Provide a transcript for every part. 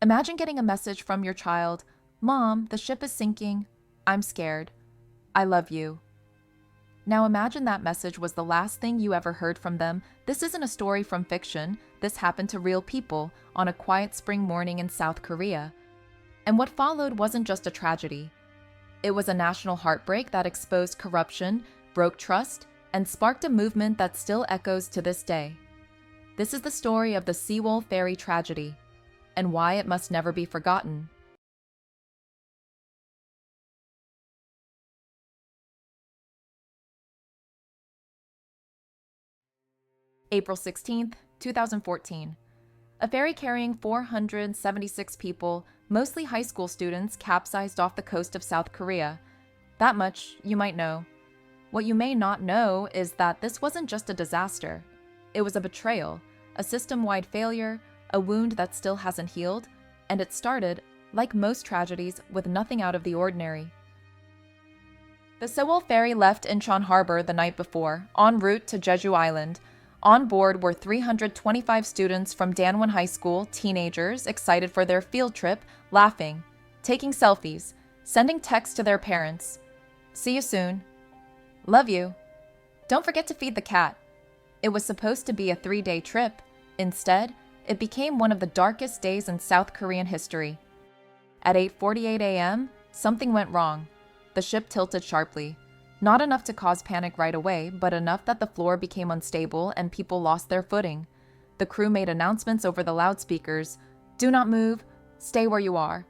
Imagine getting a message from your child, "Mom, the ship is sinking. I'm scared. I love you." Now imagine that message was the last thing you ever heard from them. This isn't a story from fiction. This happened to real people on a quiet spring morning in South Korea. And what followed wasn't just a tragedy. It was a national heartbreak that exposed corruption, broke trust, and sparked a movement that still echoes to this day. This is the story of the Sewol Ferry tragedy, and why it must never be forgotten. April 16th, 2014. A ferry carrying 476 people, mostly high school students, capsized off the coast of South Korea. That much you might know. What you may not know is that this wasn't just a disaster. It was a betrayal, a system-wide failure, a wound that still hasn't healed, and it started, like most tragedies, with nothing out of the ordinary. The Sewol Ferry left Incheon Harbor the night before, en route to Jeju Island. On board were 325 students from Danwon High School, teenagers excited for their field trip, laughing, taking selfies, sending texts to their parents. "See you soon. Love you. Don't forget to feed the cat." It was supposed to be a 3-day trip. Instead, it became one of the darkest days in South Korean history. At 8:48 a.m., something went wrong. The ship tilted sharply. Not enough to cause panic right away, but enough that the floor became unstable and people lost their footing. The crew made announcements over the loudspeakers, "Do not move, stay where you are."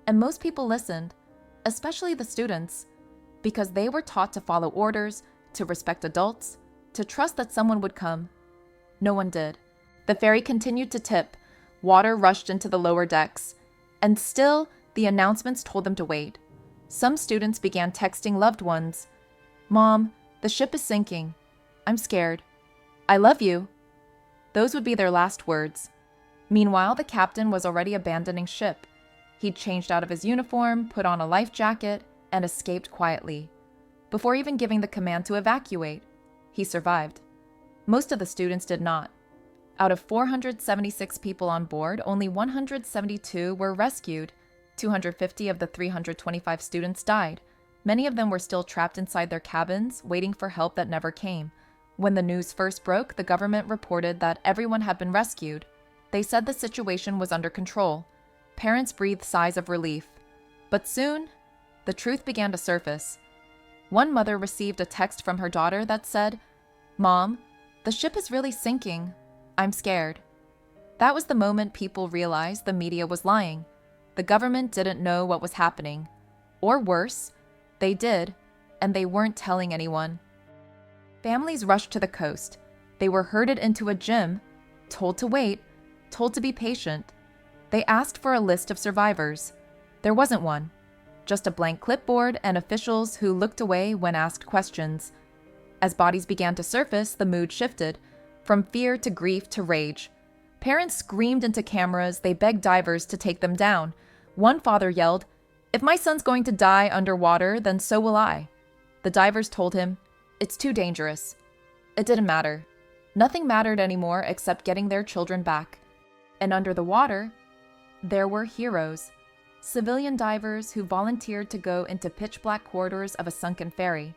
And most people listened, especially the students, because they were taught to follow orders, to respect adults, to trust that someone would come. No one did. The ferry continued to tip, water rushed into the lower decks, and still the announcements told them to wait. Some students began texting loved ones. "Mom, the ship is sinking. I'm scared. I love you." Those would be their last words. Meanwhile, the captain was already abandoning ship. He'd changed out of his uniform, put on a life jacket, and escaped quietly, before even giving the command to evacuate. He survived. Most of the students did not. Out of 476 people on board, only 172 were rescued. 250 of the 325 students died. Many of them were still trapped inside their cabins, waiting for help that never came. When the news first broke, the government reported that everyone had been rescued. They said the situation was under control. Parents breathed sighs of relief. But soon, the truth began to surface. One mother received a text from her daughter that said, "Mom, the ship is really sinking. I'm scared." That was the moment people realized the media was lying. The government didn't know what was happening. Or worse, they did, and they weren't telling anyone. Families rushed to the coast. They were herded into a gym, told to wait, told to be patient. They asked for a list of survivors. There wasn't one. Just a blank clipboard and officials who looked away when asked questions. As bodies began to surface, the mood shifted, from fear to grief to rage. Parents screamed into cameras, they begged divers to take them down. One father yelled, "If my son's going to die underwater, then so will I." The divers told him, "It's too dangerous." It didn't matter. Nothing mattered anymore except getting their children back. And under the water, there were heroes. Civilian divers who volunteered to go into pitch-black corridors of a sunken ferry.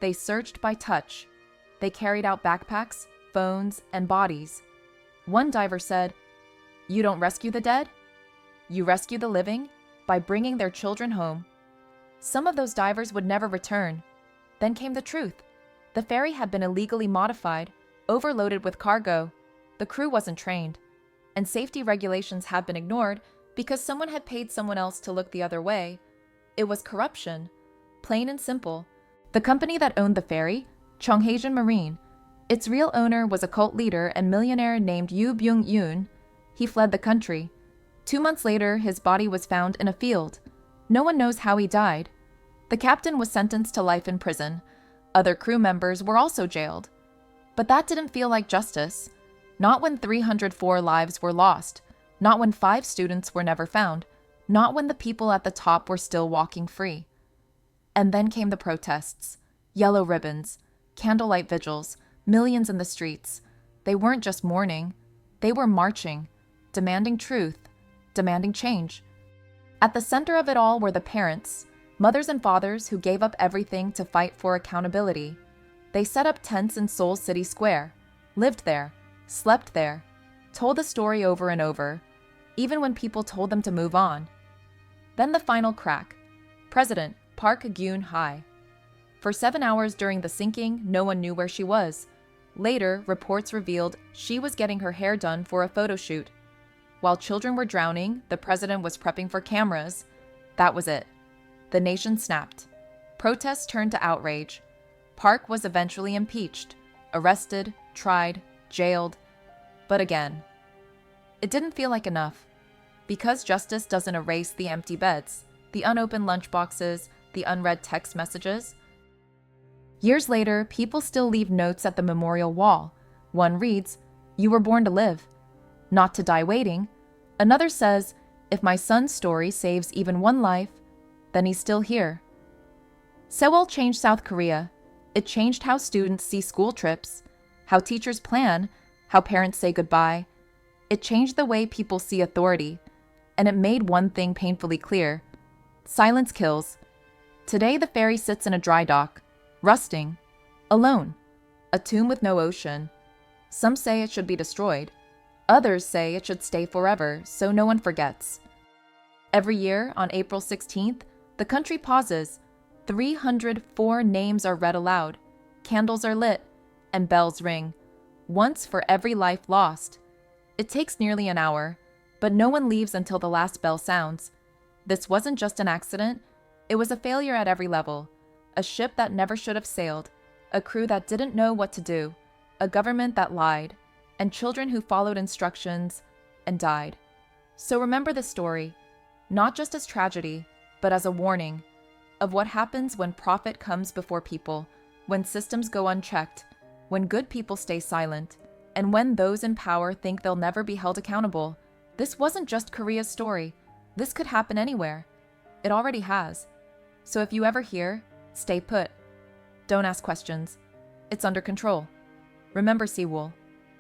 They searched by touch. They carried out backpacks, phones, and bodies. One diver said, "You don't rescue the dead? You rescue the living by bringing their children home." Some of those divers would never return. Then came the truth. The ferry had been illegally modified, overloaded with cargo. The crew wasn't trained, and safety regulations had been ignored because someone had paid someone else to look the other way. It was corruption, plain and simple. The company that owned the ferry, Chonghaejeon Marine, its real owner was a cult leader and millionaire named Yoo Byung-yoon. He fled the country. 2 months later, his body was found in a field. No one knows how he died. The captain was sentenced to life in prison. Other crew members were also jailed. But that didn't feel like justice. Not when 304 lives were lost. Not when 5 students were never found. Not when the people at the top were still walking free. And then came the protests. Yellow ribbons, candlelight vigils, millions in the streets. They weren't just mourning. They were marching, demanding truth, demanding change. At the center of it all were the parents, mothers and fathers who gave up everything to fight for accountability. They set up tents in Seoul City Square, lived there, slept there, told the story over and over, even when people told them to move on. Then the final crack. President Park Geun-hye. For 7 hours during the sinking, no one knew where she was. Later, reports revealed she was getting her hair done for a photo shoot. While children were drowning, the president was prepping for cameras. That was it. The nation snapped. Protests turned to outrage. Park was eventually impeached, arrested, tried, jailed. But again, it didn't feel like enough. Because justice doesn't erase the empty beds, the unopened lunchboxes, the unread text messages. Years later, people still leave notes at the memorial wall. One reads, "You were born to live, not to die waiting." Another says, "If my son's story saves even one life, then he's still here." Sewol changed South Korea. It changed how students see school trips, how teachers plan, how parents say goodbye. It changed the way people see authority. And it made one thing painfully clear. Silence kills. Today the ferry sits in a dry dock, rusting, alone, a tomb with no ocean. Some say it should be destroyed. Others say it should stay forever, so no one forgets. Every year, on April 16th, the country pauses. 304 names are read aloud, candles are lit, and bells ring, once for every life lost. It takes nearly an hour, but no one leaves until the last bell sounds. This wasn't just an accident, it was a failure at every level. A ship that never should have sailed, a crew that didn't know what to do, a government that lied, and children who followed instructions and died. So remember this story, not just as tragedy, but as a warning of what happens when profit comes before people, when systems go unchecked, when good people stay silent, and when those in power think they'll never be held accountable. This wasn't just Korea's story. This could happen anywhere. It already has. So if you ever hear, stay put. Don't ask questions. It's under control. Remember Sewol,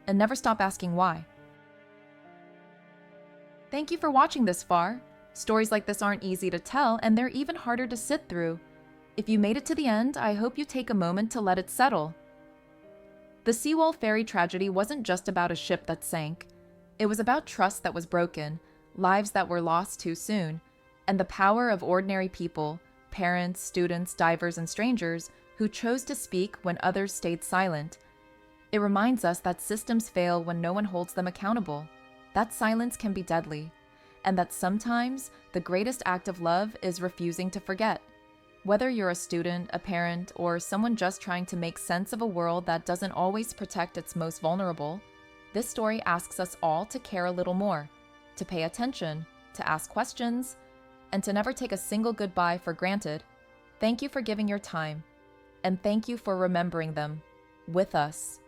and never stop asking why. Thank you for watching this far. Stories like this aren't easy to tell, and they're even harder to sit through. If you made it to the end, I hope you take a moment to let it settle. The Sewol Ferry tragedy wasn't just about a ship that sank. It was about trust that was broken, lives that were lost too soon, and the power of ordinary people, parents, students, divers, and strangers who chose to speak when others stayed silent. It reminds us that systems fail when no one holds them accountable. That silence can be deadly, and that sometimes the greatest act of love is refusing to forget. Whether you're a student, a parent, or someone just trying to make sense of a world that doesn't always protect its most vulnerable, this story asks us all to care a little more, to pay attention, to ask questions, and to never take a single goodbye for granted. Thank you for giving your time, and thank you for remembering them with us.